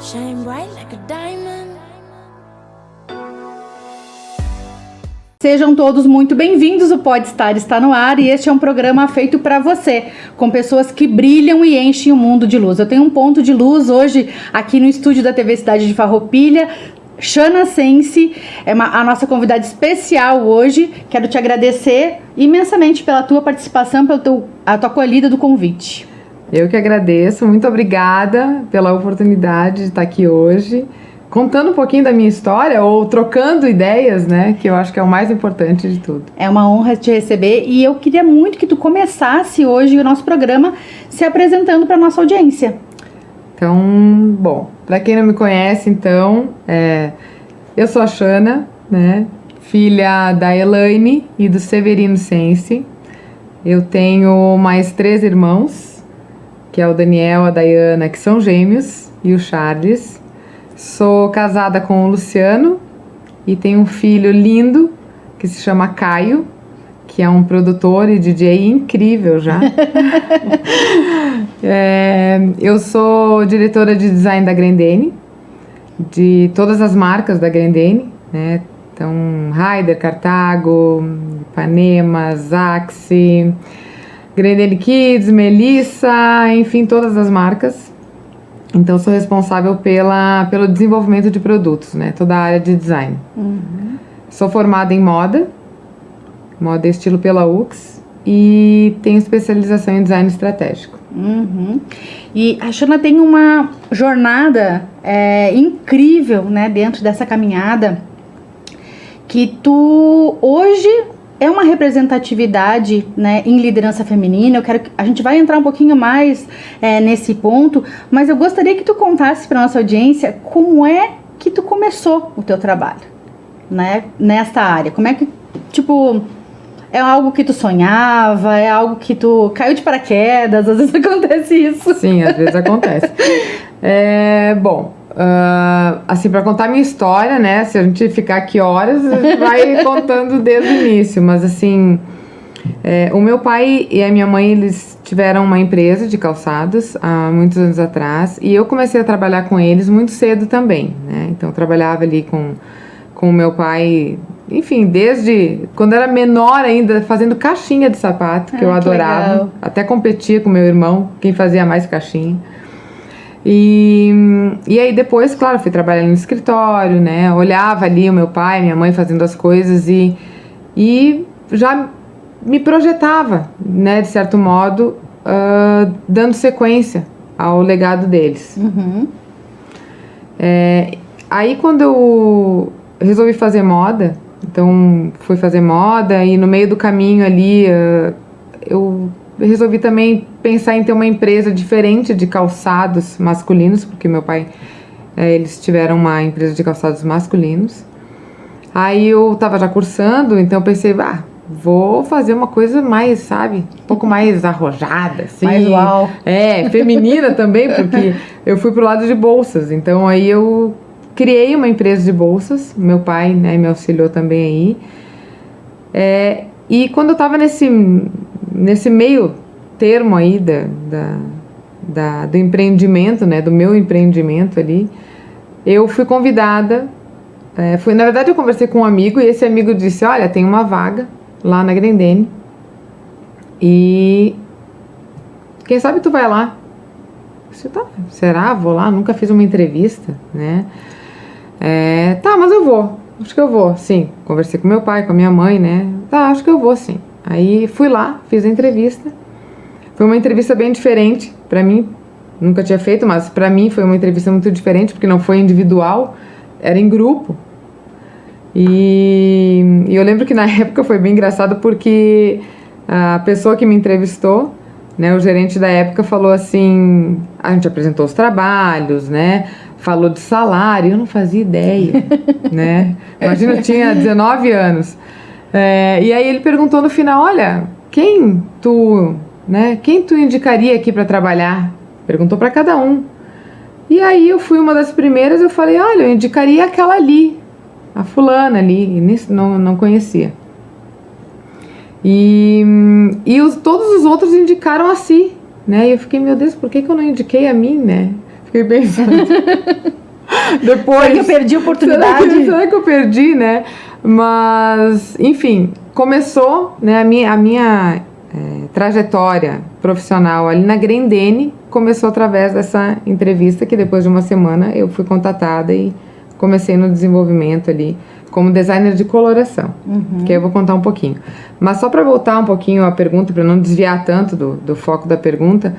Shine bright like a diamond. Sejam todos muito bem-vindos, o Pode Estar está no ar e este é um programa feito para você, com pessoas que brilham e enchem o mundo de luz. Eu tenho um ponto de luz hoje aqui no estúdio da TV Cidade de Farroupilha, Shana Sense, é a nossa convidada especial hoje. Quero te agradecer imensamente pela tua participação, pela tua acolhida do convite. Eu que agradeço, muito obrigada pela oportunidade de estar aqui hoje, contando um pouquinho da minha história ou trocando ideias, né, que eu acho que é o mais importante de tudo. É uma honra te receber e eu queria muito que tu começasse hoje o nosso programa se apresentando para a nossa audiência. Então, bom, para quem não me conhece, então, eu sou a Shana, né, filha da Elaine e do Severino Sense. Eu tenho mais 3 irmãos, que é o Daniel, a Dayana, que são gêmeos, e o Charles. Sou casada com o Luciano e tenho um filho lindo que se chama Caio, que é um produtor e DJ incrível já. Eu sou diretora de design da Grendene, de todas as marcas da Grendene, né? Então, Raider, Cartago, Ipanema, Zaxi, Grendene Kids, Melissa, enfim, todas as marcas. Então, sou responsável pelo desenvolvimento de produtos, né? Toda a área de design. Uhum. Sou formada em moda e estilo pela UX e tenho especialização em design estratégico. Uhum. E a Shana tem uma jornada incrível, né? Dentro dessa caminhada que tu hoje é uma representatividade, né, em liderança feminina. Eu quero que a gente vai entrar um pouquinho mais nesse ponto, mas eu gostaria que tu contasse para nossa audiência como é que tu começou o teu trabalho, né, nesta área. Como é que, tipo, é algo que tu sonhava, é algo que tu caiu de paraquedas, às vezes acontece isso. Sim, às vezes acontece. Assim, para contar minha história, né, se a gente ficar aqui horas, a gente vai contando desde o início, mas assim, o meu pai e a minha mãe, eles tiveram uma empresa de calçados há muitos anos atrás, e eu comecei a trabalhar com eles muito cedo também, né, então eu trabalhava ali com o meu pai, enfim, desde quando era menor ainda, fazendo caixinha de sapato, que eu adorava, legal. Até competia com meu irmão, quem fazia mais caixinha. E aí depois, claro, fui trabalhar no escritório, né, olhava ali o meu pai, minha mãe fazendo as coisas e já me projetava, né, de certo modo, dando sequência ao legado deles. Uhum. Aí quando eu resolvi fazer moda, então fui fazer moda e no meio do caminho ali eu resolvi também pensar em ter uma empresa diferente de calçados masculinos, porque meu pai, eles tiveram uma empresa de calçados masculinos. Aí eu tava já cursando, então eu pensei, vou fazer uma coisa mais, sabe, um pouco mais arrojada, assim. Mais uau. Feminina também, porque eu fui pro lado de bolsas, então aí eu criei uma empresa de bolsas, meu pai, né, me auxiliou também aí. E quando eu tava nesse meio termo aí do empreendimento, né, do meu empreendimento ali, eu fui convidada, na verdade eu conversei com um amigo e esse amigo disse, olha, tem uma vaga lá na Grendene e quem sabe tu vai lá. Eu disse, tá, será? Vou lá, nunca fiz uma entrevista, né? Tá, mas eu vou, acho que eu vou, sim. Conversei com meu pai, com a minha mãe, né? Tá, acho que eu vou, sim. Aí fui lá, fiz a entrevista. Foi uma entrevista bem diferente pra mim. Nunca tinha feito, mas pra mim foi uma entrevista muito diferente, porque não foi individual, era em grupo. E eu lembro que na época foi bem engraçado, porque a pessoa que me entrevistou, né, o gerente da época, falou assim, a gente apresentou os trabalhos, né, falou de salário, eu não fazia ideia, né, imagina, eu tinha 19 anos. E aí ele perguntou no final, olha, quem tu indicaria aqui para trabalhar? Perguntou para cada um. E aí eu fui uma das primeiras, eu falei, olha, eu indicaria aquela ali, a fulana ali, e não conhecia. E todos os outros indicaram a si, né? E eu fiquei, meu Deus, por que eu não indiquei a mim, né? Fiquei pensando. Depois. Será que eu perdi a oportunidade? Será que eu perdi, né? Mas, enfim, começou, né, a minha trajetória profissional ali na Grendene começou através dessa entrevista que depois de uma semana eu fui contatada e comecei no desenvolvimento ali como designer de coloração, que aí eu vou contar um pouquinho. Mas só para voltar um pouquinho à pergunta, para não desviar tanto do foco da pergunta,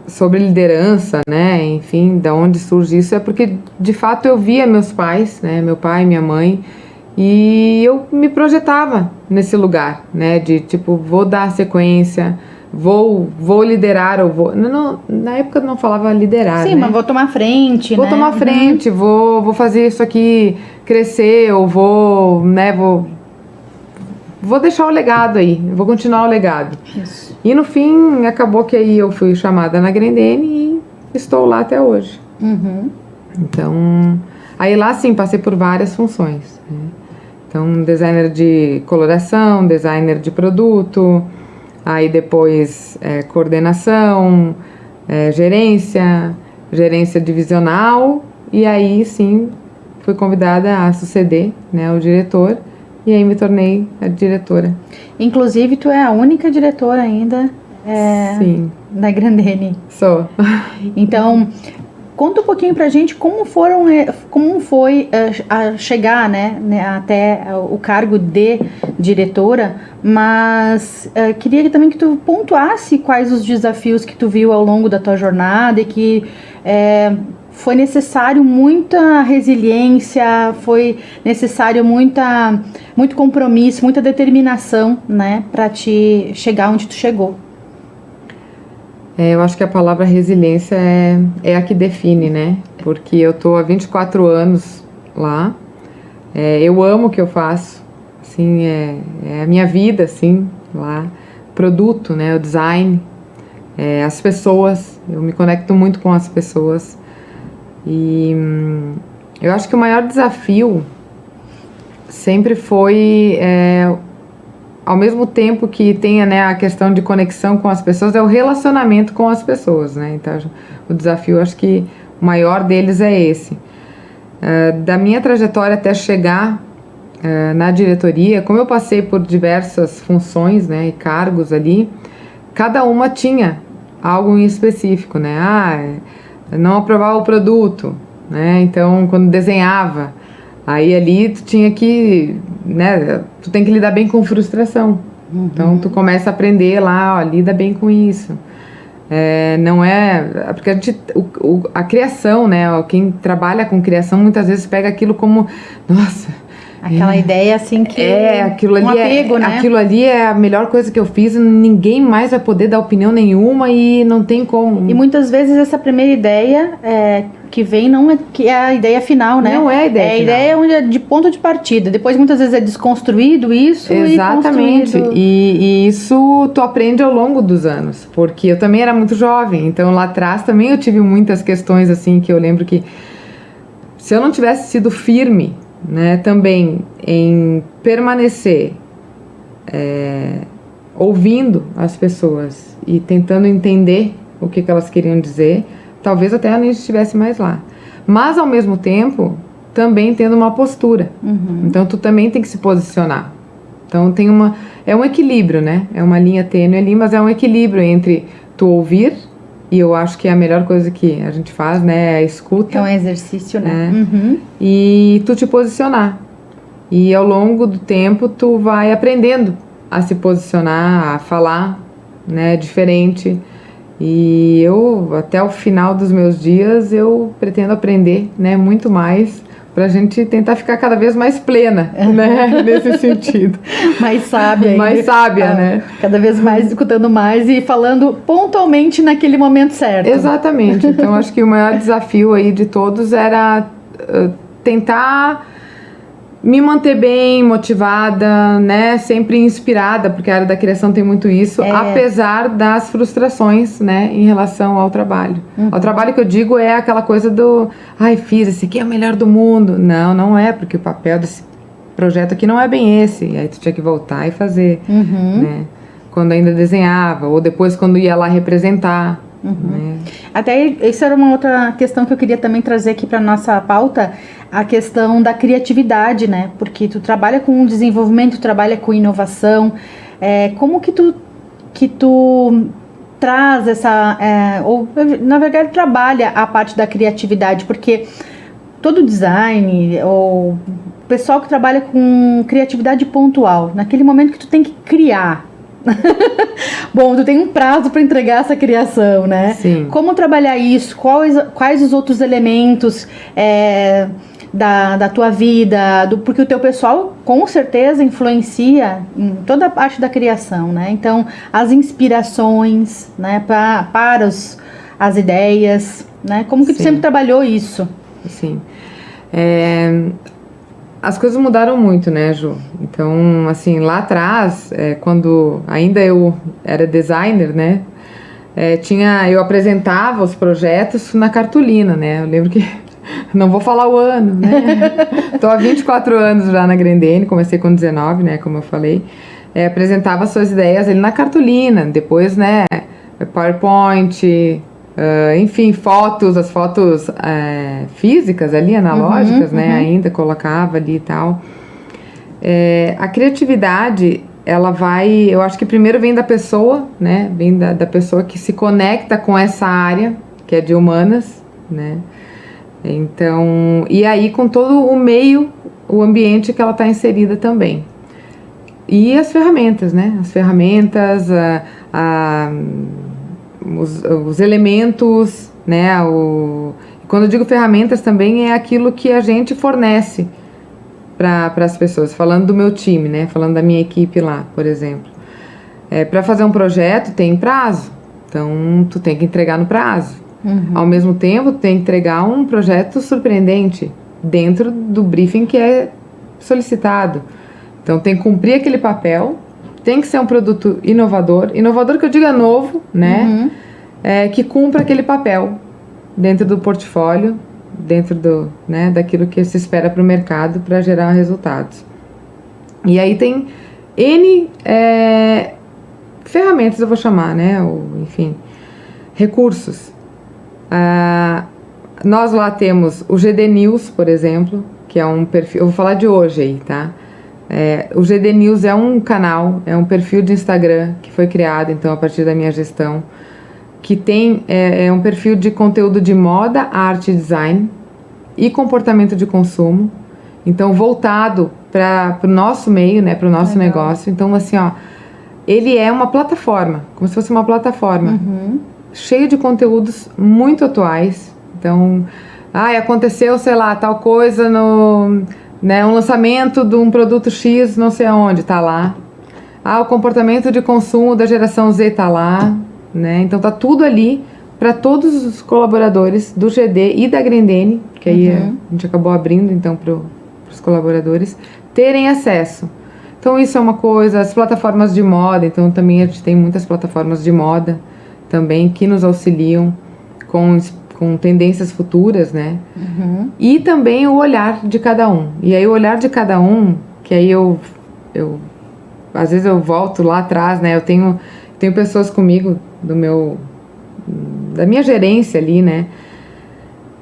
sobre liderança, né, enfim, da onde surge isso, é porque de fato eu via meus pais, né, meu pai e minha mãe, e eu me projetava nesse lugar, né, de tipo, vou dar sequência, vou liderar, ou vou... Não, na época eu não falava liderar, Sim, né? mas vou tomar frente, Vou né? tomar frente, vou fazer isso aqui crescer, ou vou, né, vou deixar o legado aí, vou continuar o legado. Isso. E no fim, acabou que aí eu fui chamada na Grendene e estou lá até hoje. Então, aí lá sim, passei por várias funções, né? Então, designer de coloração, designer de produto, aí depois coordenação, gerência divisional, e aí sim fui convidada a suceder, né, o diretor, e aí me tornei a diretora. Inclusive, tu é a única diretora ainda Sim, da Grendene. sou. Então, conta um pouquinho pra gente como foi a chegar, né, até o cargo de diretora, mas queria também que tu pontuasse quais os desafios que tu viu ao longo da tua jornada e que foi necessário muita resiliência, foi necessário muito compromisso, muita determinação, né, para te chegar onde tu chegou. Eu acho que a palavra resiliência é a que define, né? Porque eu tô há 24 anos lá, eu amo o que eu faço, assim, é a minha vida, assim, lá, produto, né, o design, as pessoas, eu me conecto muito com as pessoas, e eu acho que o maior desafio sempre foi... ao mesmo tempo que tenha, né, a questão de conexão com as pessoas, é o relacionamento com as pessoas, né? Então, o desafio, acho que o maior deles é esse. Da minha trajetória até chegar na diretoria, como eu passei por diversas funções, né, e cargos ali, cada uma tinha algo em específico, né? Não aprovava o produto, né? Então, quando desenhava, aí ali tu tinha que, né, tu tem que lidar bem com frustração. Então tu começa a aprender lá, ó, lida bem com isso. Não porque a criação, né, ó, quem trabalha com criação muitas vezes pega aquilo como, nossa, Aquela ideia assim que aquilo ali apego, né? Aquilo ali é a melhor coisa que eu fiz, ninguém mais vai poder dar opinião nenhuma e não tem como. E muitas vezes essa primeira ideia que vem não é que é a ideia final, né? Não é a ideia a final. ideia onde é de ponto de partida. Depois muitas vezes é desconstruído isso. Exatamente. E construído. E isso tu aprende ao longo dos anos, porque eu também era muito jovem, então lá atrás também eu tive muitas questões assim que eu lembro que se eu não tivesse sido firme, né, também em permanecer ouvindo as pessoas e tentando entender o que elas queriam dizer, talvez até eu nem estivesse mais lá. Mas ao mesmo tempo, também tendo uma postura. Então tu também tem que se posicionar. Então é um equilíbrio, né? É uma linha tênue ali, mas é um equilíbrio entre tu ouvir, e eu acho que é a melhor coisa que a gente faz, né, é a escuta. É um exercício, né? E tu te posicionar. E ao longo do tempo tu vai aprendendo a se posicionar, a falar, né, diferente. E eu, até o final dos meus dias, eu pretendo aprender, né, muito mais pra gente tentar ficar cada vez mais plena, né, nesse sentido. Mais sábia. Mais sábia, né? Cada vez mais escutando mais e falando pontualmente naquele momento certo. Exatamente. Então, acho que o maior desafio aí de todos era tentar me manter bem, motivada, né, sempre inspirada, porque a área da criação tem muito isso, apesar das frustrações, né, em relação ao trabalho. O trabalho que eu digo é aquela coisa do, fiz, esse aqui é o melhor do mundo. Não é, porque o papel desse projeto aqui não é bem esse, e aí tu tinha que voltar e fazer, né, quando ainda desenhava, ou depois quando ia lá representar, né? Até isso era uma outra questão que eu queria também trazer aqui para nossa pauta, a questão da criatividade, né? Porque tu trabalha com desenvolvimento, trabalha com inovação. Como que tu traz essa, ou na verdade trabalha a parte da criatividade? Porque todo design, ou pessoal que trabalha com criatividade pontual, naquele momento que tu tem que criar. Bom, tu tem um prazo para entregar essa criação, né? Sim. Como trabalhar isso? Quais os outros elementos da tua vida? Porque o teu pessoal com certeza influencia em toda a parte da criação, né? Então, as inspirações, né, para as ideias, né? Como que tu sempre trabalhou isso? Sim. As coisas mudaram muito, né, Ju? Então, assim, lá atrás, quando ainda eu era designer, né, eu apresentava os projetos na cartolina, né? Eu lembro que, não vou falar o ano, né? Tô há 24 anos já na Grendene, comecei com 19, né, como eu falei. Apresentava suas ideias ali na cartolina, depois, né, PowerPoint, enfim, as fotos físicas ali, analógicas, né, ainda colocava ali e tal. A criatividade, ela eu acho que primeiro vem da pessoa, né, vem da pessoa que se conecta com essa área, que é de humanas, né, então, e aí com todo o meio, o ambiente que ela está inserida também. E as ferramentas, né, os elementos, né, quando eu digo ferramentas também é aquilo que a gente fornece para as pessoas, falando do meu time, né, falando da minha equipe lá, por exemplo. Para fazer um projeto tem prazo, então tu tem que entregar no prazo. Ao mesmo tempo, tu tem que entregar um projeto surpreendente dentro do briefing que é solicitado. Então tem que cumprir aquele papel, tem que ser um produto inovador que eu diga novo, né? Que cumpra aquele papel dentro do portfólio, dentro né, daquilo que se espera para o mercado para gerar resultados. E aí tem N ferramentas, eu vou chamar, né? Enfim, recursos. Nós lá temos o GD News, por exemplo, que é um perfil, eu vou falar de hoje aí, tá? O GD News é um canal, é um perfil de Instagram que foi criado, então, a partir da minha gestão, que tem um perfil de conteúdo de moda, arte e design e comportamento de consumo, então voltado para o nosso meio, né, para o nosso negócio. Então, assim, ó, ele é uma plataforma, como se fosse uma plataforma, cheio de conteúdos muito atuais. Então, aconteceu, sei lá, tal coisa né, um lançamento de um produto X, não sei aonde, tá lá. O comportamento de consumo da geração Z tá lá, né? Então tá tudo ali para todos os colaboradores do GD e da Grendene, que aí a gente acabou abrindo então para os colaboradores terem acesso. Então isso é uma coisa. As plataformas de moda, então também a gente tem muitas plataformas de moda também que nos auxiliam com tendências futuras, né? E também o olhar de cada um. E aí o olhar de cada um, que aí eu às vezes eu volto lá atrás, né? Eu tenho pessoas comigo da minha gerência ali, né?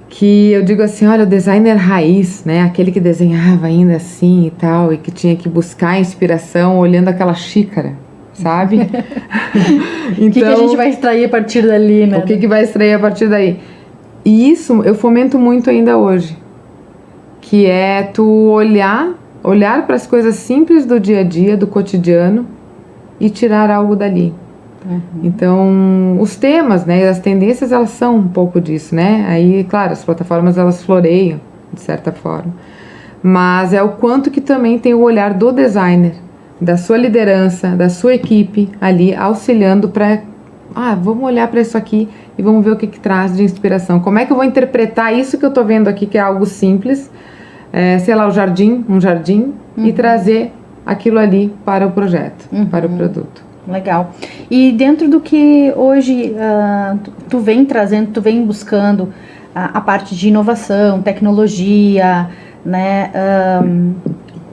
Que eu digo assim, olha, o designer raiz, né? Aquele que desenhava ainda assim e tal, e que tinha que buscar inspiração olhando aquela xícara, sabe? Então, o que a gente vai extrair a partir dali, né? O que vai extrair a partir daí? E isso eu fomento muito ainda hoje, que é tu olhar para as coisas simples do dia a dia, do cotidiano, e tirar algo dali. Então, os temas, né, as tendências, elas são um pouco disso, né? Aí, claro, as plataformas, elas floreiam, de certa forma. Mas é o quanto que também tem o olhar do designer, da sua liderança, da sua equipe ali, auxiliando para... vamos olhar para isso aqui e vamos ver o que traz de inspiração. Como é que eu vou interpretar isso que eu estou vendo aqui, que é algo simples, sei lá, um jardim, e trazer aquilo ali para o projeto, para o produto. Legal. E dentro do que hoje tu vem trazendo, tu vem buscando a parte de inovação, tecnologia, né,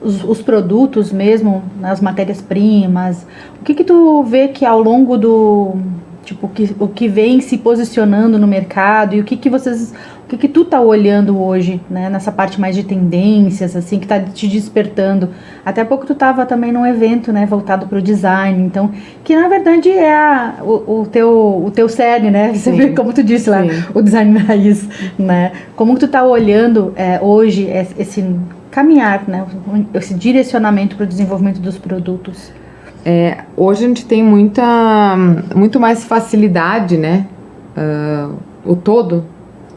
os produtos mesmo, as matérias-primas, o que tu vê que ao longo Tipo, o que vem se posicionando no mercado e o que tu tá olhando hoje, né? Nessa parte mais de tendências, assim, que tá te despertando. Até há pouco tu tava também num evento, né? Voltado pro design, então, que na verdade é o teu cerne, né? Sempre, como tu disse lá, o design raiz, né? Como que tu tá olhando hoje esse caminhar, né? Esse direcionamento para o desenvolvimento dos produtos? Hoje a gente tem muito mais facilidade, né? O todo,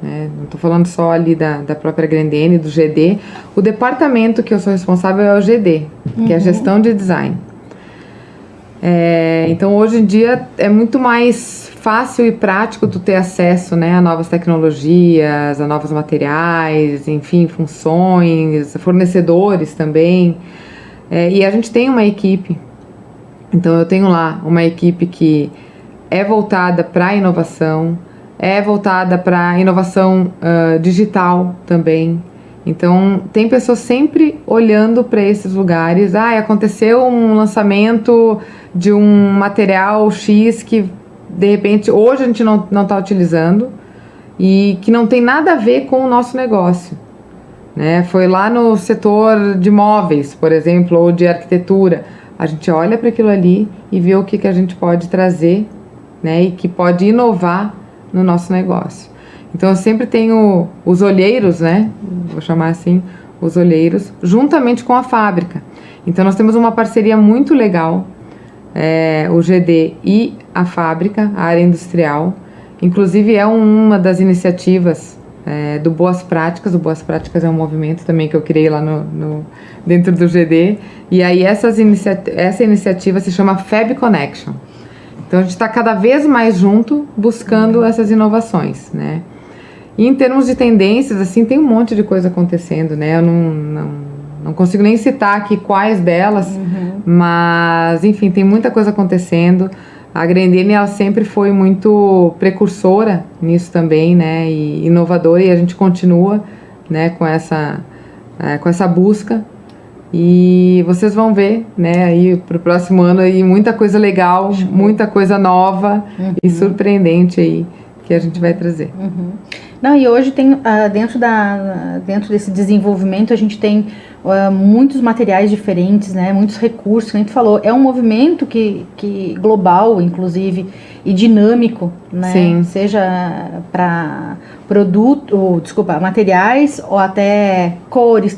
né? Não estou falando só ali da própria Grendene, do GD. O departamento que eu sou responsável é o GD, que é a gestão de design. Então hoje em dia é muito mais fácil e prático tu ter acesso, né, a novas tecnologias, a novos materiais, enfim, funções, fornecedores também. E a gente tem uma equipe. Então eu tenho lá uma equipe que é voltada para a inovação, é voltada para a inovação digital também. Então tem pessoas sempre olhando para esses lugares. Aconteceu um lançamento de um material X que de repente hoje a gente não está utilizando e que não tem nada a ver com o nosso negócio, né? Foi lá no setor de móveis, por exemplo, ou de arquitetura. A gente olha para aquilo ali e vê o que a gente pode trazer, né, e que pode inovar no nosso negócio. Então eu sempre tenho os olheiros, né, vou chamar assim, os olheiros, juntamente com a fábrica. Então nós temos uma parceria muito legal, o GD e a fábrica, a área industrial. Inclusive é uma das iniciativas do Boas Práticas. O Boas Práticas é um movimento também que eu criei lá dentro do GD. E aí essa iniciativa se chama Fab Connection. Então a gente está cada vez mais junto buscando essas inovações, né? E em termos de tendências, assim, tem um monte de coisa acontecendo, né? Eu não consigo nem citar aqui quais delas, mas enfim, tem muita coisa acontecendo. A Grendene, ela sempre foi muito precursora nisso também, né, e inovadora, e a gente continua, né, com essa busca, e vocês vão ver, né, aí pro próximo ano aí muita coisa legal, muita coisa nova e surpreendente aí que a gente vai trazer. Não, e hoje tem, dentro desse desenvolvimento, a gente tem muitos materiais diferentes, né, muitos recursos, que a gente falou, é um movimento que global, inclusive, e dinâmico, né, Sim. Seja para materiais ou até cores,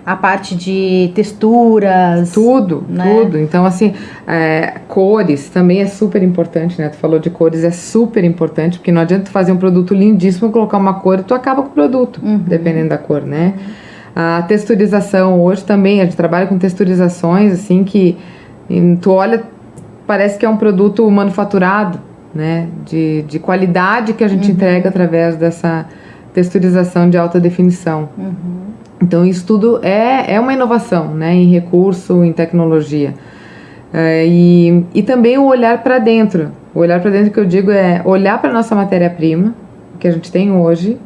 a parte de texturas. Tudo. Então, assim, cores também é super importante, né? Tu falou de cores, é super importante, porque não adianta tu fazer um produto lindíssimo, colocar uma cor e tu acaba com o produto, dependendo da cor, né? A texturização, hoje também, a gente trabalha com texturizações, assim, que tu olha, parece que é um produto manufaturado, né? De qualidade que a gente entrega através dessa texturização de alta definição. Então isso tudo é uma inovação, né, em recurso, em tecnologia. E também o olhar para dentro. O olhar para dentro que eu digo é olhar para a nossa matéria-prima, que a gente tem hoje,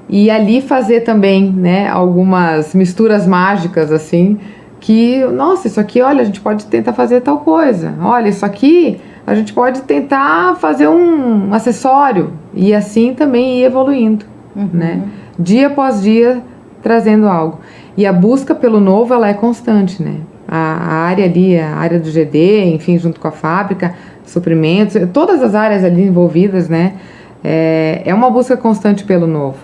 e ali fazer também, né, algumas misturas mágicas, assim, que, nossa, isso aqui, olha, a gente pode tentar fazer tal coisa. Olha, isso aqui, a gente pode tentar fazer um acessório. E assim também ir evoluindo, né, dia após dia, trazendo algo. E a busca pelo novo, ela é constante, né? A área ali, a área do GD, enfim, junto com a fábrica, suprimentos, todas as áreas ali envolvidas, né? É uma busca constante pelo novo.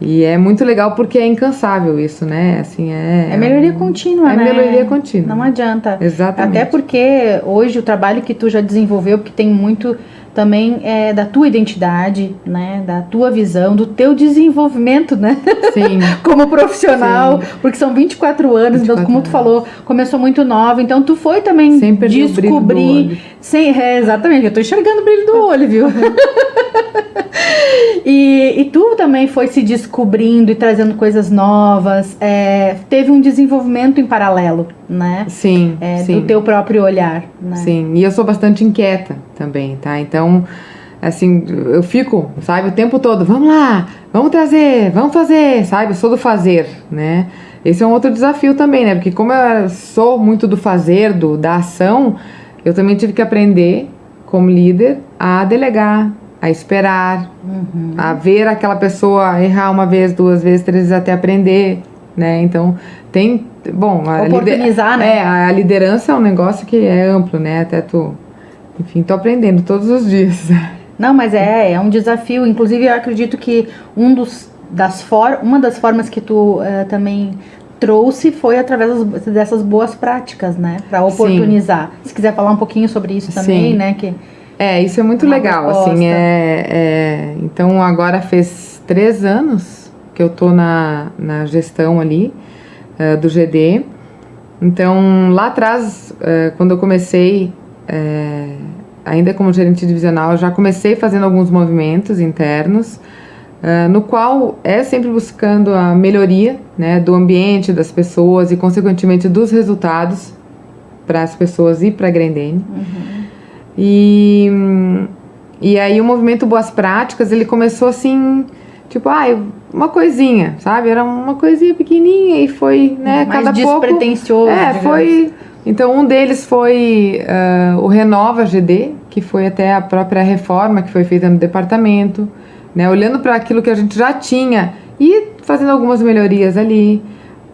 E é muito legal porque é incansável isso, né? Assim, é melhoria contínua, né? É melhoria contínua. Não adianta. Exatamente. Até porque hoje o trabalho que tu já desenvolveu, porque tem muito também da tua identidade, né, da tua visão, do teu desenvolvimento, né, Sim. como profissional, Sim. Porque são 24 anos, então, como tu falou, começou muito nova, então tu foi também descobrir, exatamente, eu tô enxergando o brilho do olho, viu? E tu também foi se descobrindo e trazendo coisas novas, teve um desenvolvimento em paralelo, né? Sim, sim. Do teu próprio olhar, né? Sim, e eu sou bastante inquieta também, tá? Então, assim, eu fico, sabe, o tempo todo, vamos lá, vamos trazer, vamos fazer, sabe? Eu sou do fazer, né? Esse é um outro desafio também, né? Porque como eu sou muito do fazer, da ação, eu também tive que aprender como líder, a delegar, a esperar, a ver aquela pessoa errar uma vez, 2 vezes, 3 vezes até aprender, né? Então, tem... Bom, oportunizar, né? A liderança é um negócio que é amplo, né? Até tu... Enfim, tô aprendendo todos os dias. Não, mas é um desafio. Inclusive, eu acredito que uma das formas que tu também trouxe foi através dessas boas práticas, né? Para oportunizar. Sim. Se quiser falar um pouquinho sobre isso também, sim, né? Isso é muito legal, assim. Então, agora fez 3 anos que eu tô na gestão ali do GD. Então, lá atrás, quando eu comecei, ainda como gerente divisional, eu já comecei fazendo alguns movimentos internos, no qual sempre buscando a melhoria, né, do ambiente, das pessoas e, consequentemente, dos resultados para as pessoas e para a Grendene. E aí o movimento Boas Práticas, ele começou assim, tipo, uma coisinha, sabe? Era uma coisinha pequenininha e foi, né, mais cada pouco... despretensioso, foi... Então, um deles foi o Renova GD, que foi até a própria reforma que foi feita no departamento, né, olhando para aquilo que a gente já tinha e fazendo algumas melhorias ali,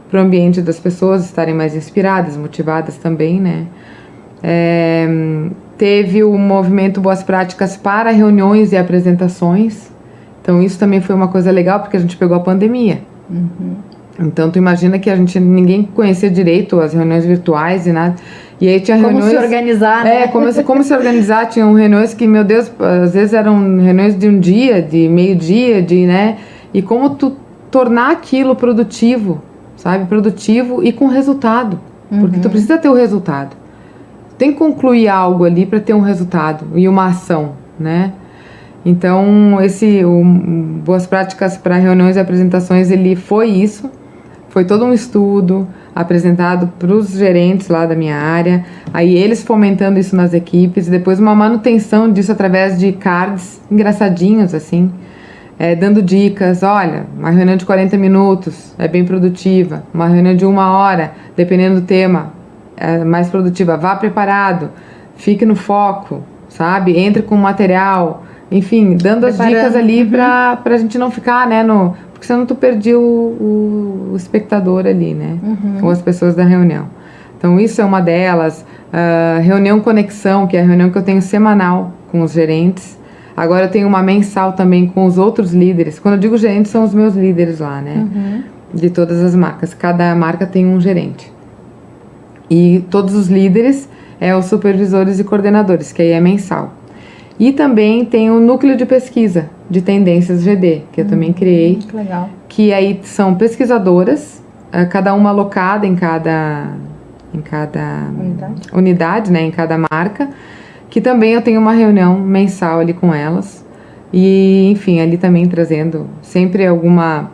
para o ambiente das pessoas estarem mais inspiradas, motivadas também, né. Teve o movimento Boas Práticas para reuniões e apresentações. Então, isso também foi uma coisa legal, porque a gente pegou a pandemia. Então, tu imagina que ninguém conhecia direito as reuniões virtuais e nada. E aí tinha reuniões... Como se organizar, né? Como se organizar. Tinham reuniões que, meu Deus, às vezes eram reuniões de um dia, de meio-dia, né? E como tu tornar aquilo produtivo, sabe? Produtivo e com resultado. Porque tu precisa ter o resultado. Tem que concluir algo ali para ter um resultado e uma ação, né? Então, Boas Práticas para reuniões e apresentações, ele foi isso. Foi todo um estudo apresentado para os gerentes lá da minha área, aí eles fomentando isso nas equipes, e depois uma manutenção disso através de cards engraçadinhos, assim, dando dicas. Olha, uma reunião de 40 minutos é bem produtiva, uma reunião de 1 hora, dependendo do tema, é mais produtiva. Vá preparado, fique no foco, sabe? Entre com material, enfim, dando as dicas ali para a gente não ficar, né, porque senão tu perdi o espectador ali, né? Ou as pessoas da reunião. Então, isso é uma delas. Reunião Conexão, que é a reunião que eu tenho semanal com os gerentes. Agora eu tenho uma mensal também com os outros líderes. Quando eu digo gerentes, são os meus líderes lá, né? De todas as marcas. Cada marca tem um gerente. E todos os líderes os supervisores e coordenadores, que aí é mensal. E também tem o núcleo de pesquisa de tendências GD, que eu também criei. Que legal. Que aí são pesquisadoras, cada uma alocada em cada unidade, né, em cada marca, que também eu tenho uma reunião mensal ali com elas. E, enfim, ali também trazendo sempre alguma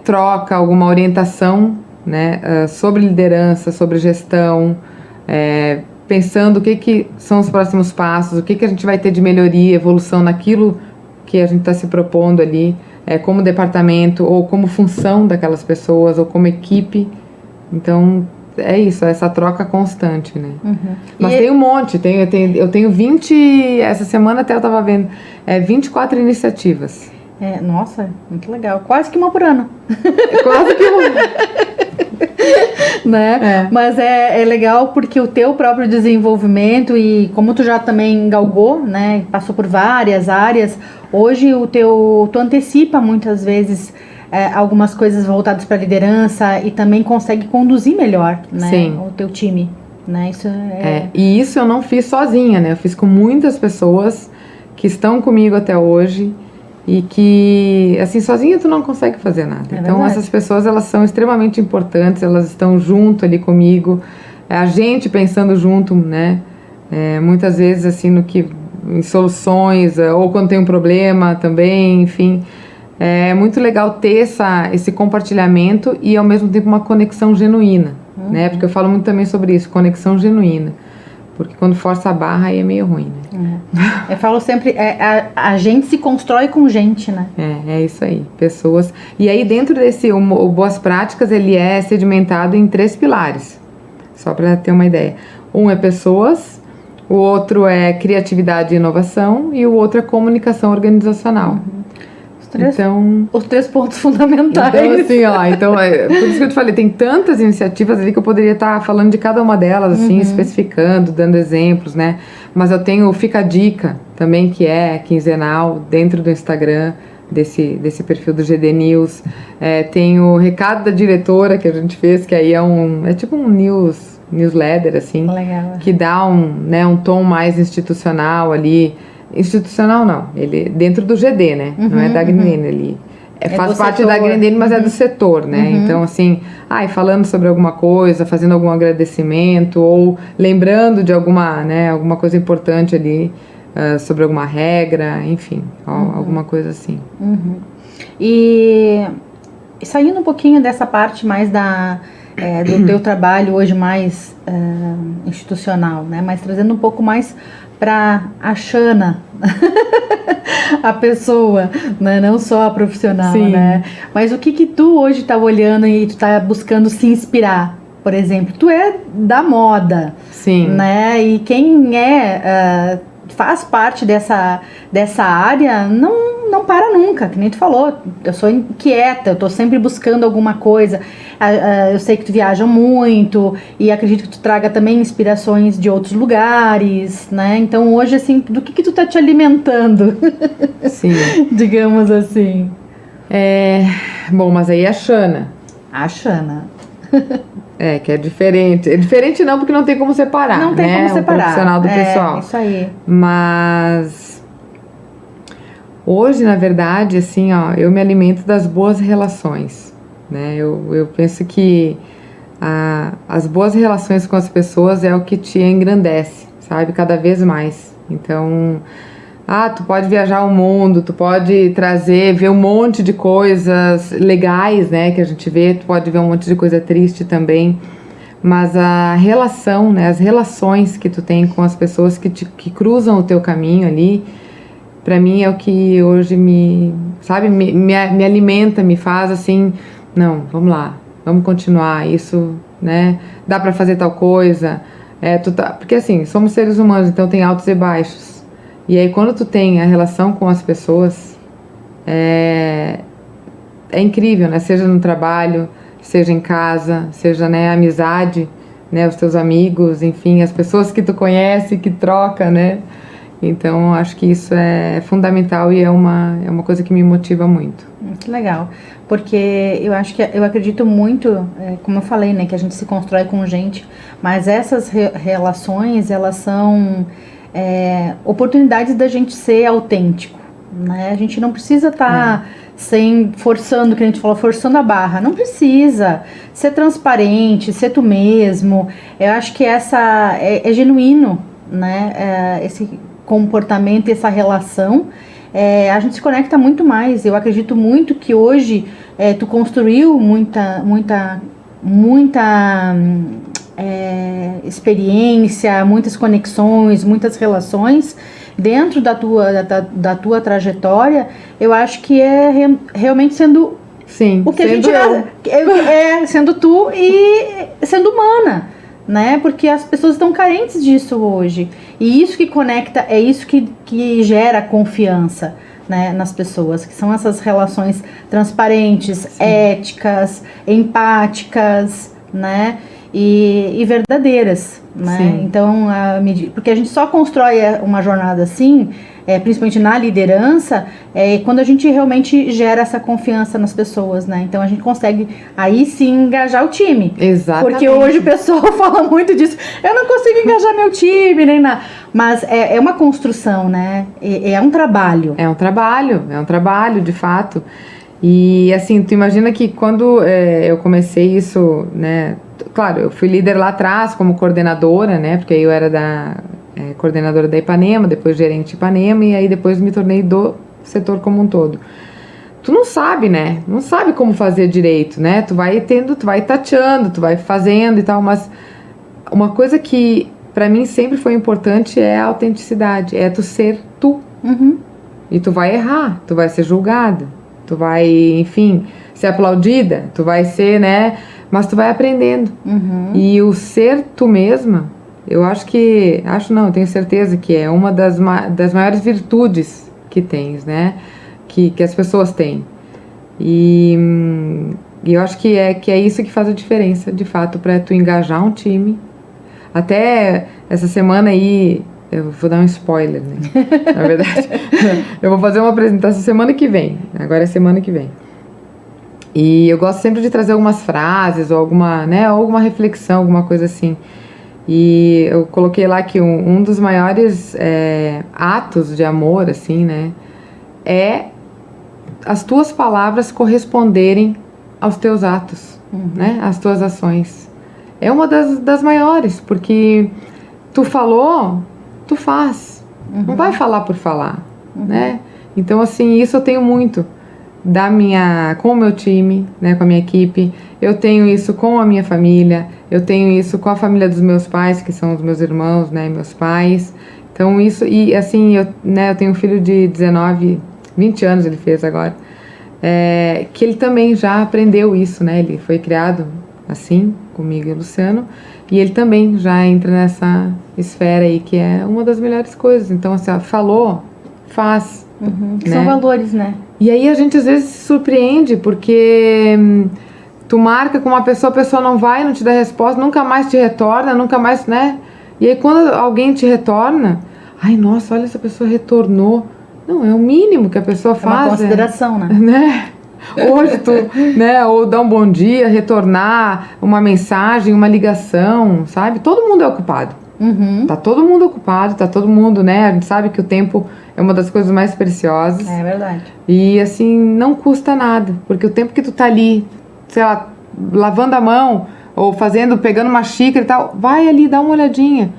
troca, alguma orientação, né, sobre liderança, sobre gestão, pensando o que são os próximos passos, o que a gente vai ter de melhoria, evolução naquilo que a gente está se propondo ali, como departamento, ou como função daquelas pessoas, ou como equipe. Então, é isso, essa troca constante, né? Mas tem um monte, eu tenho 20, essa semana até eu estava vendo, 24 iniciativas. Nossa, muito legal. Quase que uma por ano. Quase que uma. Né? Mas é legal porque o teu próprio desenvolvimento, e como tu já também galgou, né, passou por várias áreas, hoje tu antecipa muitas vezes algumas coisas voltadas para liderança e também consegue conduzir melhor, né, sim, o teu time, né? Isso e isso eu não fiz sozinha, né? Eu fiz com muitas pessoas que estão comigo até hoje. E que, assim, sozinha tu não consegue fazer nada. Então, verdade. essas pessoas, elas são extremamente importantes, elas estão junto ali comigo, a gente pensando junto, né? Muitas vezes, assim, em soluções, ou quando tem um problema também, enfim. É muito legal ter esse compartilhamento e, ao mesmo tempo, uma conexão genuína, né? Porque eu falo muito também sobre isso, conexão genuína. Porque quando força a barra aí é meio ruim, né? Eu falo sempre, a gente se constrói com gente, né? É isso aí, pessoas. E aí dentro desse, o Boas Práticas, ele é sedimentado em 3 pilares, só para ter uma ideia. Um é pessoas, o outro é criatividade e inovação e o outro é comunicação organizacional. Os três pontos fundamentais. Então, assim, por isso que eu te falei, tem tantas iniciativas ali que eu poderia estar falando de cada uma delas, assim, especificando, dando exemplos, né? Mas eu tenho o Fica a Dica também, que é quinzenal, dentro do Instagram, desse perfil do GD News. Tem o Recado da Diretora, que a gente fez, que aí é tipo um newsletter, assim. Legal. Que dá um tom mais institucional ali. Institucional não, ele dentro do GD, né? Não é da Grendene, ele faz parte da Grendene, mas é do setor, né? Então, assim, falando sobre alguma coisa, fazendo algum agradecimento ou lembrando de alguma coisa importante ali, sobre alguma regra, enfim, alguma coisa assim. E saindo um pouquinho dessa parte mais do teu trabalho hoje mais institucional, né? Mas trazendo um pouco mais para a Xana, a pessoa, né? Não só a profissional, Sim. né? Mas o que tu hoje tá olhando e tu tá buscando se inspirar? Por exemplo, tu é da moda, Sim. né? E quem faz parte dessa área não para nunca, que nem tu falou, eu sou inquieta, eu tô sempre buscando alguma coisa, eu sei que tu viaja muito e acredito que tu traga também inspirações de outros lugares, né? Então hoje, assim, do que tu tá te alimentando? Sim. Digamos assim. Bom, mas aí é a Xana. A Xana. Que é diferente. É diferente não, porque não tem como separar, não tem como separar. O profissional do pessoal. Isso aí. Mas hoje, na verdade, assim, eu me alimento das boas relações, né? Eu penso que as boas relações com as pessoas é o que te engrandece, sabe? Cada vez mais. Então, tu pode viajar o mundo, tu pode ver um monte de coisas legais, né, que a gente vê, tu pode ver um monte de coisa triste também, mas a relação, né, as relações que tu tem com as pessoas que cruzam o teu caminho ali, pra mim é o que hoje me alimenta, me faz assim, não, vamos lá, vamos continuar, isso, né, dá pra fazer tal coisa, porque assim, somos seres humanos, então tem altos e baixos. E aí quando tu tem a relação com as pessoas, é incrível, né? Seja no trabalho, seja em casa, seja, né, amizade, né, os teus amigos, enfim, as pessoas que tu conhece, que troca, né? Então, acho que isso é fundamental e é uma coisa que me motiva muito. Muito legal, porque eu acredito muito, como eu falei, né, que a gente se constrói com gente, mas essas relações, elas são oportunidades da gente ser autêntico, né? A gente não precisa estar forçando, que a gente falou, forçando a barra, não precisa ser transparente, ser tu mesmo. Eu acho que essa é genuíno, né? Esse comportamento, essa relação, a gente se conecta muito mais. Eu acredito muito que hoje tu construiu muita experiência, muitas conexões, muitas relações dentro da tua trajetória. Eu acho que realmente sendo o que a gente sendo tu e sendo humana, né? Porque as pessoas estão carentes disso hoje, e isso que conecta, é isso que gera confiança, né, nas pessoas, que são essas relações transparentes, éticas, empáticas, né, e verdadeiras, né? Sim. Então, porque a gente só constrói uma jornada assim, principalmente na liderança, quando a gente realmente gera essa confiança nas pessoas, né? Então a gente consegue aí sim engajar o time. Exatamente. Porque hoje o pessoal fala muito disso. Eu não consigo engajar meu time, nem nada. Mas é uma construção, né? É um trabalho. É um trabalho, de fato. E assim, tu imagina que quando eu comecei isso, né? Claro, eu fui líder lá atrás como coordenadora, né? Porque aí eu era coordenadora da Ipanema, depois gerente de Ipanema, e aí depois me tornei do setor como um todo. Tu não sabe, né? Não sabe como fazer direito, né? Tu vai tateando, tu vai fazendo e tal, mas uma coisa que pra mim sempre foi importante é a autenticidade, é tu ser tu. Uhum. E tu vai errar, tu vai ser julgada, tu vai, enfim, ser aplaudida, tu vai ser, né? Mas tu vai aprendendo. Uhum. E o ser tu mesma Eu acho não, eu tenho certeza que é uma das maiores virtudes que tens, né? Que as pessoas têm. E eu acho que é isso que faz a diferença, de fato, para tu engajar um time. Até essa semana aí, eu vou dar um spoiler, né? Na verdade, eu vou fazer uma apresentação semana que vem. Agora é semana que vem. E eu gosto sempre de trazer algumas frases ou alguma reflexão, alguma coisa assim. E eu coloquei lá que um dos maiores atos de amor, assim, né? É as tuas palavras corresponderem aos teus atos, né? As tuas ações. É uma das maiores, porque tu falou, tu faz. Não vai falar por falar, né? Então, assim, isso eu tenho muito com o meu time, né, com a minha equipe. Eu tenho isso com a minha família, eu tenho isso com a família dos meus pais, que são os meus irmãos, né, meus pais. Então isso, e assim, eu tenho um filho de 20 anos ele fez agora, que ele também já aprendeu isso, né, ele foi criado assim, comigo e o Luciano, e ele também já entra nessa esfera aí, que é uma das melhores coisas. Então, assim, falou, faz. Né? São valores, né? E aí a gente às vezes se surpreende, porque tu marca com uma pessoa, a pessoa não vai, não te dá resposta, nunca mais te retorna, nunca mais, né? E aí quando alguém te retorna, ai, nossa, olha, essa pessoa retornou. Não, é o mínimo que a pessoa faz. É uma consideração, né? Hoje tu, né, ou dar um bom dia, retornar uma mensagem, uma ligação, sabe? Todo mundo é ocupado. Tá todo mundo ocupado, tá todo mundo, né? A gente sabe que o tempo é uma das coisas mais preciosas. É verdade. E assim, não custa nada, porque o tempo que tu tá ali, sei lá, lavando a mão, ou pegando uma xícara e tal, vai ali, dá uma olhadinha,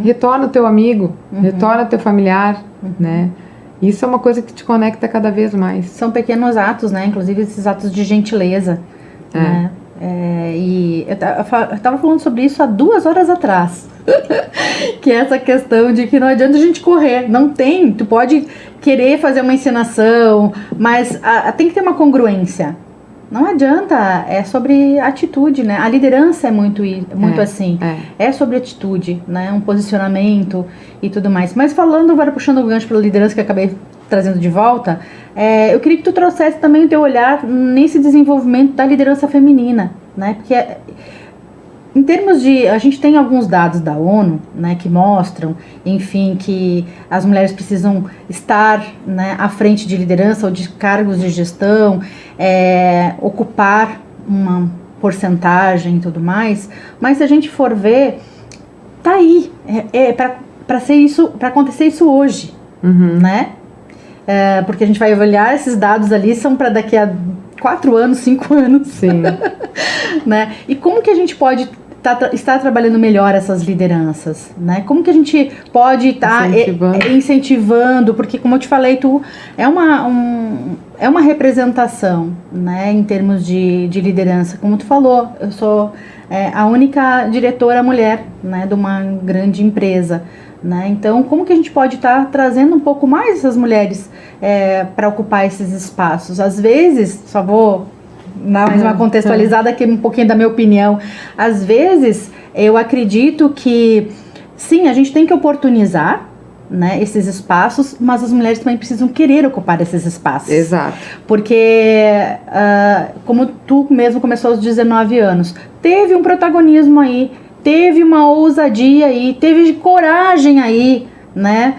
retorna o teu amigo, retorna o teu familiar, né? Isso é uma coisa que te conecta cada vez mais. São pequenos atos, né? Inclusive esses atos de gentileza, né? E eu tava falando sobre isso há 2 horas atrás. Que é essa questão de que não adianta a gente correr. Não tem, tu pode querer fazer uma encenação, mas tem que ter uma congruência. Não adianta, é sobre atitude, né? A liderança é muito assim. É sobre atitude, né? Um posicionamento e tudo mais. Mas falando, agora puxando o gancho pela liderança que eu acabei trazendo de volta, eu queria que tu trouxesse também o teu olhar nesse desenvolvimento da liderança feminina, né? Porque em termos de... A gente tem alguns dados da ONU, né, que mostram, enfim, que as mulheres precisam estar, né, à frente de liderança ou de cargos de gestão, ocupar uma porcentagem e tudo mais. Mas se a gente for ver, tá aí. Para acontecer isso hoje, né? Porque a gente vai olhar esses dados ali, são para daqui a 4 anos, 5 anos. Sim. Né? E como que a gente pode estar trabalhando melhor essas lideranças, né? Como que a gente pode estar incentivando, porque como eu te falei, tu é uma representação, né, em termos de liderança. Como tu falou, eu sou a única diretora mulher, né, de uma grande empresa, né? Então, como que a gente pode estar trazendo um pouco mais essas mulheres para ocupar esses espaços? Às vezes, só vou dar mais uma contextualizada aqui, um pouquinho da minha opinião. Às vezes, eu acredito que, sim, a gente tem que oportunizar, né, esses espaços, mas as mulheres também precisam querer ocupar esses espaços. Exato. Porque, como tu mesmo começou aos 19 anos, teve um protagonismo aí, teve uma ousadia aí, teve coragem aí, né?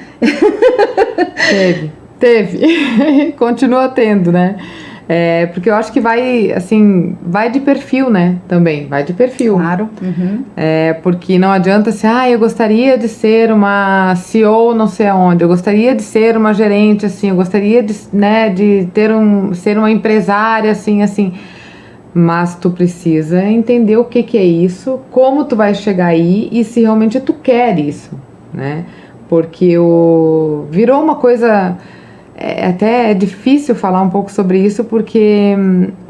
Teve. Continua tendo, né? Porque eu acho que vai de perfil, né? Também, vai de perfil. Claro. Porque não adianta assim, eu gostaria de ser uma CEO não sei aonde, eu gostaria de ser uma gerente assim, eu gostaria de, né, de ser uma empresária assim. Mas tu precisa entender o que é isso, como tu vai chegar aí e se realmente tu quer isso, né? Porque virou uma coisa... até é difícil falar um pouco sobre isso, porque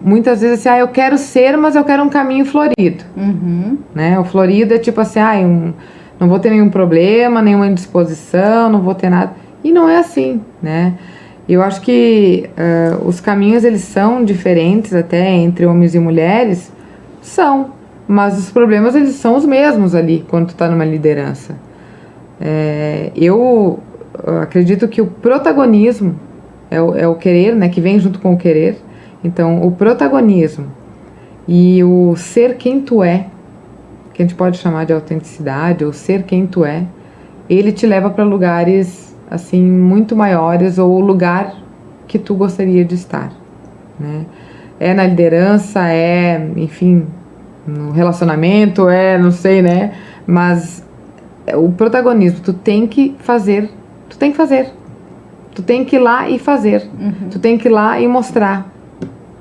muitas vezes assim, eu quero ser, mas eu quero um caminho florido, né? O florido é tipo assim, não vou ter nenhum problema, nenhuma indisposição, não vou ter nada, e não é assim, né? Eu acho que os caminhos, eles são diferentes até entre homens e mulheres, mas os problemas eles são os mesmos ali quando tu tá numa liderança. Eu acredito que o protagonismo é o querer, né, que vem junto com o querer. Então, o protagonismo e o ser quem tu é, que a gente pode chamar de autenticidade, ou ser quem tu é, ele te leva para lugares assim muito maiores, ou o lugar que tu gostaria de estar, né? É na liderança, enfim, no relacionamento, não sei, né? Mas o protagonismo, tu tem que fazer. Tu tem que ir lá e fazer. Tu tem que ir lá e mostrar.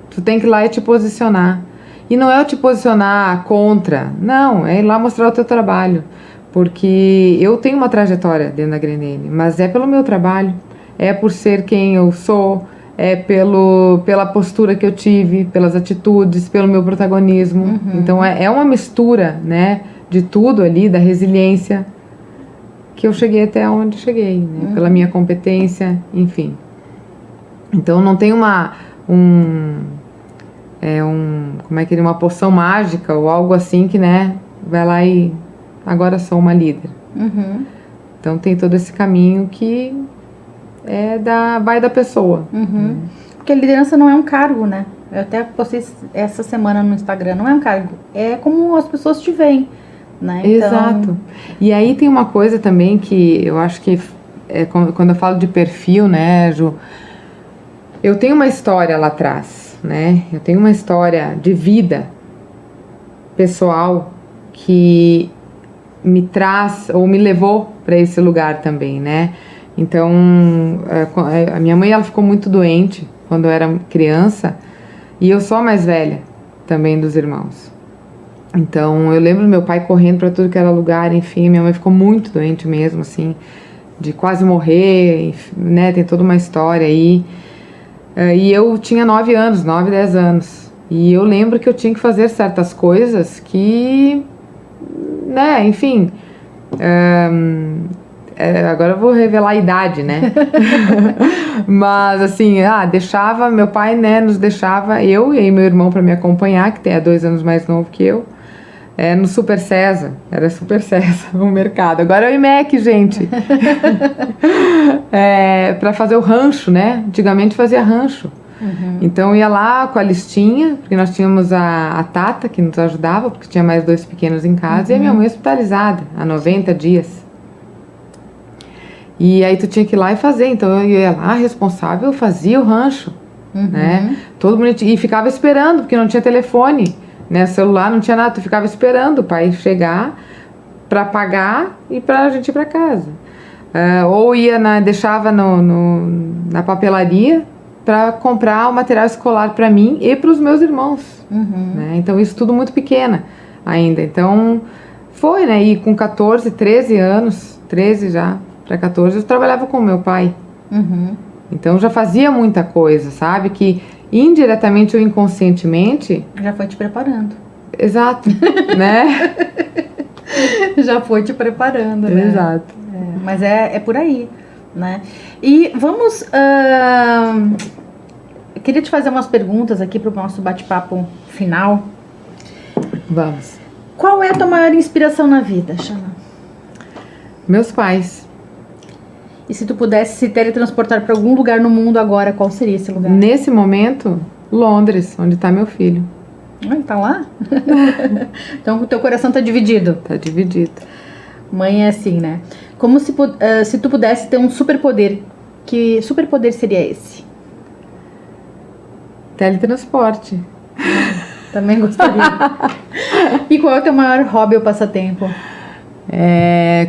Tu tem que ir lá e te posicionar. E não é eu te posicionar contra, não, é ir lá mostrar o teu trabalho. Porque eu tenho uma trajetória dentro da Grendene, mas é pelo meu trabalho, é por ser quem eu sou, é pela postura que eu tive, pelas atitudes, pelo meu protagonismo. Então é uma mistura, né, de tudo ali, da resiliência, que eu cheguei até onde cheguei, né, pela minha competência, enfim. Então não tem uma poção mágica ou algo assim que, né, vai lá e agora sou uma líder. Então tem todo esse caminho que vai da pessoa. Porque a liderança não é um cargo, né? Eu até postei essa semana no Instagram, não é um cargo, é como as pessoas te veem, né? Então... Exato. E aí tem uma coisa também que eu acho que quando eu falo de perfil, né, Ju, eu tenho uma história lá atrás, né? Eu tenho uma história de vida pessoal que me traz ou me levou para esse lugar também, né? Então, a minha mãe, ela ficou muito doente quando eu era criança, e eu sou a mais velha também dos irmãos. Então, eu lembro do meu pai correndo para tudo que era lugar, enfim, minha mãe ficou muito doente mesmo, assim, de quase morrer, enfim, né? Tem toda uma história aí. E eu tinha 9 anos, 9, 10 anos. E eu lembro que eu tinha que fazer certas coisas que, né, enfim, agora eu vou revelar a idade, né? Mas assim, deixava, meu pai, né, nos deixava, eu e meu irmão, para me acompanhar, que é 2 anos mais novo que eu, no Super César, era Super César o mercado, agora é o IMEC, gente. Para fazer o rancho, né? Antigamente fazia rancho. Então ia lá com a listinha, porque nós tínhamos a Tata que nos ajudava, porque tinha mais 2 pequenos em casa, e a minha mãe hospitalizada há 90 dias. E aí tu tinha que ir lá e fazer, então eu ia lá, responsável, fazia o rancho, né? Todo bonitinho, e ficava esperando, porque não tinha telefone, né? Celular, não tinha nada, tu ficava esperando o pai chegar para pagar e pra gente ir para casa. Ou deixava na papelaria para comprar o material escolar para mim e para os meus irmãos, né? Então isso tudo muito pequena ainda. Então foi, né? E com 14, 13 anos, 13 já para 14, eu trabalhava com o meu pai. Então já fazia muita coisa, sabe? Que indiretamente ou inconscientemente já foi te preparando. Exato, né? Já foi te preparando, né? Exato. Mas é por aí, né? E vamos... eu queria te fazer umas perguntas aqui para o nosso bate-papo final. Vamos. Qual é a tua maior inspiração na vida, Xana? Meus pais. E se tu pudesse se teletransportar para algum lugar no mundo agora, qual seria esse lugar? Nesse momento, Londres, onde está meu filho. Ele tá lá? Então o teu coração tá dividido. Tá dividido. Mãe é assim, né? Como se tu pudesse ter um superpoder. Que superpoder seria esse? Teletransporte. Também gostaria. E qual é o teu maior hobby ou passatempo?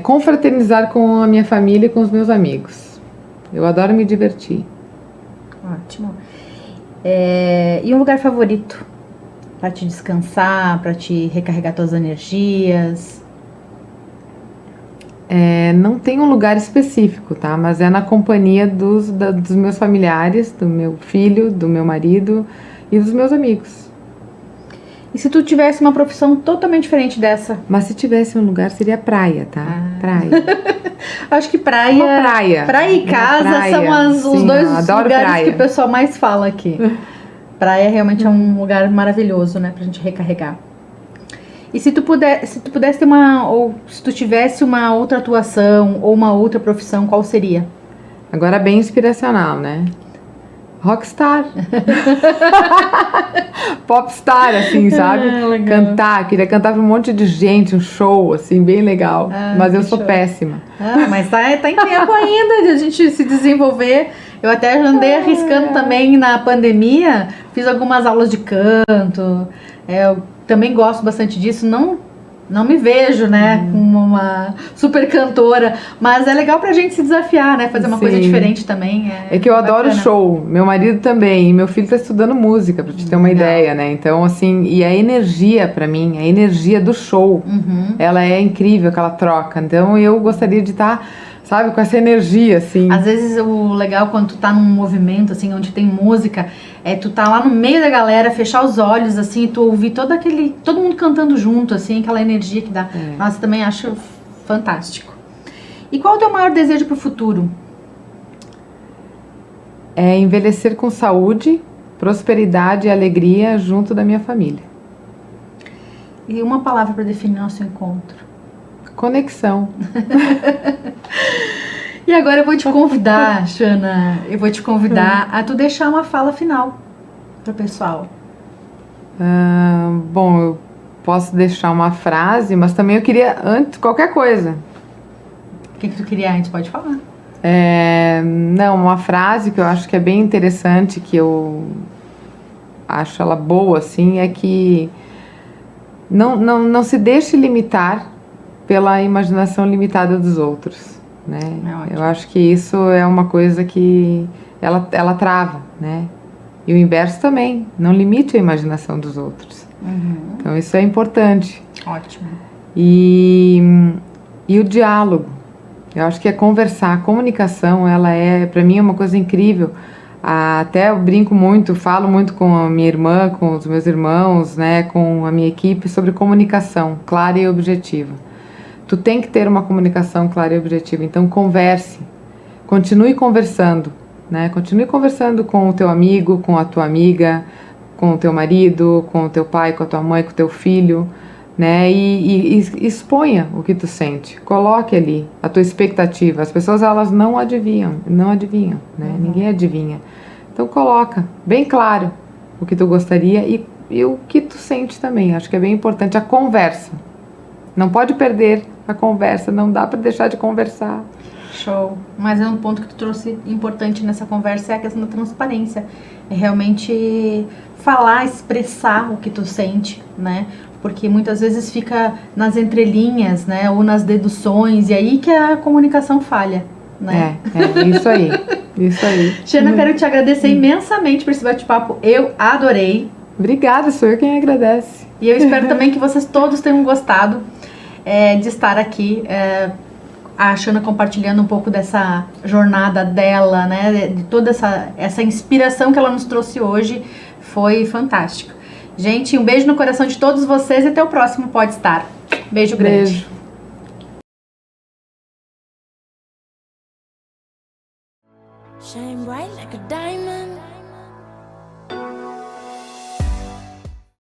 Confraternizar com a minha família e com os meus amigos. Eu adoro me divertir. Ótimo. E um lugar favorito? Pra te descansar, pra te recarregar tuas energias? Não tem um lugar específico, tá? Mas é na companhia dos meus familiares, do meu filho, do meu marido e dos meus amigos. E se tu tivesse uma profissão totalmente diferente dessa? Mas se tivesse um lugar, seria praia, tá? Praia. Acho que praia... Uma praia. Praia e casa praia. são os Sim, dois adoro lugares praia. que o pessoal mais fala aqui. Praia realmente é um lugar maravilhoso, né? Pra gente recarregar. E se tu pudesse ter ou se tu tivesse uma outra atuação ou uma outra profissão, qual seria? Agora bem inspiracional, né? Rockstar. Popstar, assim, sabe? Legal. Cantar, queria cantar pra um monte de gente, um show, assim, bem legal. Mas eu que sou show. péssima. Mas tá em tempo ainda de a gente se desenvolver. Eu até andei arriscando também na pandemia, fiz algumas aulas de canto. Eu também gosto bastante disso. Não me vejo, né, como uma super cantora, mas é legal pra gente se desafiar, né, fazer uma coisa Sim. diferente também. É que eu adoro bacana. show, meu marido também, e meu filho tá estudando música, pra te ter uma Legal. ideia, né? Então, assim, e a energia pra mim, a energia do show, ela é incrível, aquela troca. Então, eu gostaria de estar, sabe, com essa energia, assim. Às vezes o legal quando tu tá num movimento, assim, onde tem música, é tu tá lá no meio da galera, fechar os olhos, assim, e tu ouvir todo mundo cantando junto, assim, aquela energia que dá. Nossa, também acho fantástico. E qual é o teu maior desejo pro futuro? É envelhecer com saúde, prosperidade e alegria junto da minha família. E uma palavra para definir nosso encontro. Conexão. E agora eu vou te convidar, Xana, a tu deixar uma fala final pro pessoal. Bom, eu posso deixar uma frase, mas também eu queria, antes, qualquer coisa. O que tu queria antes? Pode falar. Não, uma frase que eu acho que é bem interessante, que eu acho ela boa, assim, é que não se deixe limitar pela imaginação limitada dos outros, né? ótimo. Eu acho que isso é uma coisa que ela trava, né? E o inverso também, não limite a imaginação dos outros. Então isso é importante. Ótimo. E o diálogo. Eu acho que é conversar, a comunicação, ela é, para mim, é uma coisa incrível. Até eu brinco muito, falo muito com a minha irmã, com os meus irmãos, né, com a minha equipe sobre comunicação clara e objetiva. Tu tem que ter uma comunicação clara e objetiva, então converse, continue conversando, né? Continue conversando com o teu amigo, com a tua amiga, com o teu marido, com o teu pai, com a tua mãe, com o teu filho, né? E exponha o que tu sente, coloque ali a tua expectativa. As pessoas, elas não adivinham, né? Ninguém adivinha. Então coloca bem claro o que tu gostaria e o que tu sente também. Acho que é bem importante a conversa. Não pode perder a conversa, não dá para deixar de conversar. Show. Mas é um ponto que tu trouxe importante nessa conversa, é a questão da transparência. É realmente falar, expressar o que tu sente, né? Porque muitas vezes fica nas entrelinhas, né? Ou nas deduções, e aí que a comunicação falha, né? Isso aí. Isso aí. Xana, quero te agradecer imensamente por esse bate-papo. Eu adorei. Obrigada, sou eu quem agradece. E eu espero também que vocês todos tenham gostado de estar aqui, a Xana compartilhando um pouco dessa jornada dela, né, de toda essa inspiração que ela nos trouxe hoje. Foi fantástico. Gente, um beijo no coração de todos vocês e até o próximo Pode Estar. Beijo grande. Beijo. Shine bright like a diamond.